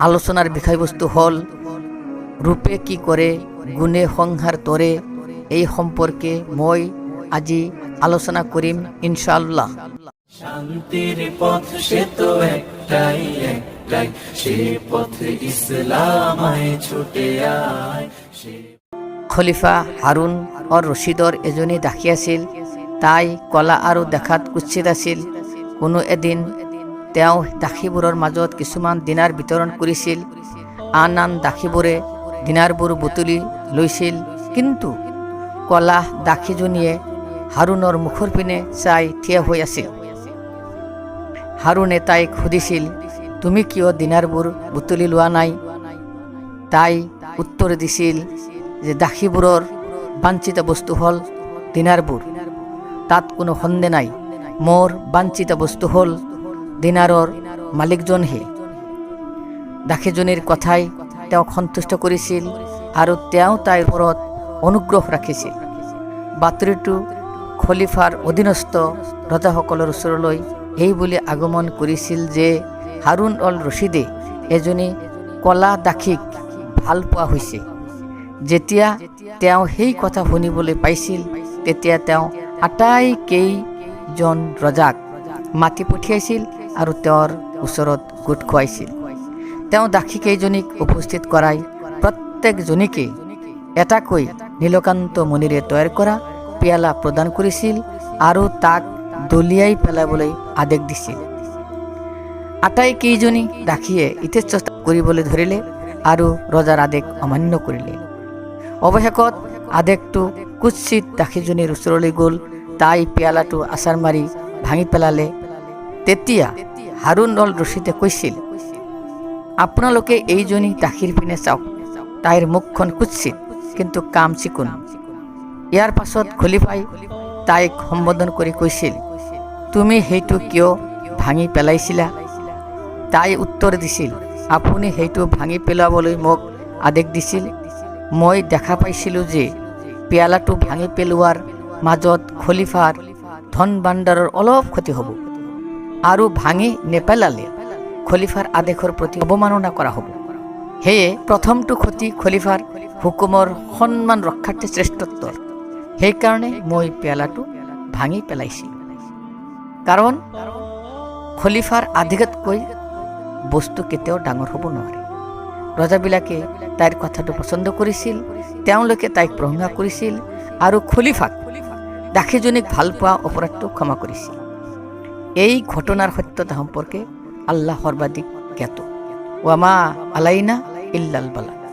আলোচনার বিষয়বস্তু হল রূপে কি করে গুণে সংহার তরে। এই সম্পর্কে মই আজি আলোচনা করিম ইনশাআল্লাহ। শান্তির পথ সে তো একটাই একটাই, সে পথে ইসলামায় ছুটে আয়। খলিফা হাৰুণ অৰ ৰছিদৰ এজনী দাসী আছিল। তাই কলা আৰু দেখাত কুৎসিত আছিল। কোনো এদিন তেওঁ দাসীবোৰৰ মাজত কিছুমান দিনাৰ বিতৰণ কৰিছিল। আন আন দাসীবোৰে দিনাৰবোৰ বুটলি লৈছিল, কিন্তু কলা দাসীজনীয়ে হাৰুণৰ মুখৰ পিনে চাই থিয় হৈ আছিল। হাৰুণে তাইক সুধিছিল, তুমি কিয় দিনাৰবোৰ বুটলি লোৱা নাই? তাই উত্তৰ দিছিল যে দাসীবোৰৰ বাঞ্ছিত বস্তু হ'ল দিনাৰবোৰ, তাত কোনো সন্দেহ নাই। মোৰ বাঞ্ছিত বস্তু হ'ল দিনাৰৰ মালিকজনহে। দাসীজনীৰ কথাই তেওঁক সন্তুষ্ট কৰিছিল আৰু তেওঁ তাইৰ ওপৰত অনুগ্ৰহ ৰাখিছিল। বাতৰিটো খলিফাৰ অধীনস্থ ৰজাসকলৰ ওচৰলৈ এই বুলি আগমন কৰিছিল যে হাৰুণ অল ৰছিদে এজনী কলা দাসীক ভাল পোৱা হৈছে। যেতিয়া তেওঁ সেই কথা শুনিবলৈ পাইছিল, তেতিয়া তেওঁ আটাইকেইজন ৰজাক মাতি পঠিয়াইছিল আৰু তেওঁৰ ওচৰত গোট খুৱাইছিল। তেওঁ দাসীকেইজনীক উপস্থিত কৰাই প্ৰত্যেকজনীকে এটাকৈ নীলকান্ত মণিৰে তৈয়াৰ কৰা পিয়ালা প্ৰদান কৰিছিল আৰু তাক দলিয়াই পেলাবলৈ আদেশ দিছিল। আটাইকেইজনী দাসীয়ে ইতস্তত কৰিবলৈ ধৰিলে আৰু ৰজাৰ আদেশ অমান্য কৰিলে। অৱশেষত আদেশটো কুৎসিত দাসীজনীৰ ওচৰলৈ গ'ল। তাই পিয়ালাটো আছাৰ মাৰি ভাঙি পেলালে। তেতিয়া হাৰুণ অল ৰছিদে কৈছিল, আপোনালোকে এইজনী দাসীৰ পিনে চাওক, তাইৰ মুখখন কুৎসিত কিন্তু কাম চিকুণ। ইয়াৰ পাছত খলিফাই তাইক সম্বোধন কৰি কৈছিল, তুমি সেইটো কিয় ভাঙি পেলাইছিলা? তাই উত্তৰ দিছিল, আপুনি সেইটো ভাঙি পেলাবলৈ মোক আদেশ দিছিল। মই দেখা পাইছিলোঁ যে পিয়ালাটো ভাঙি পেলোৱাৰ মাজত খলিফাৰ ধন ভাণ্ডাৰৰ অলপ ক্ষতি হ'ব, আৰু ভাঙি নেপেলালে খলিফাৰ আদেশৰ প্ৰতি অৱমাননা কৰা হ'ব। সেয়ে প্ৰথমটো ক্ষতি খলিফাৰ হুকুমৰ সন্মান ৰক্ষাৰ্থে শ্ৰেষ্ঠত্বৰ। সেইকাৰণে মই পিয়ালাটো ভাঙি পেলাইছিলোঁ। কাৰণ খলিফাৰ আদেশতকৈ বস্তু কেতিয়াও ডাঙৰ হ'ব নোৱাৰে। ৰজাবিলাকে তাইৰ কথাটো পচন্দ কৰিছিল। তেওঁলোকে তাইক প্ৰশংসা কৰিছিল আৰু খলিফাক দাসীজনীক ভাল পোৱা অপৰাধটো ক্ষমা কৰিছিল। এই ঘটনাৰ সত্যতা সম্পৰ্কে আল্লাহ সৰ্বাধিক জ্ঞাত। ওয়ামা আলাইনা ইল্লাল বালাগ।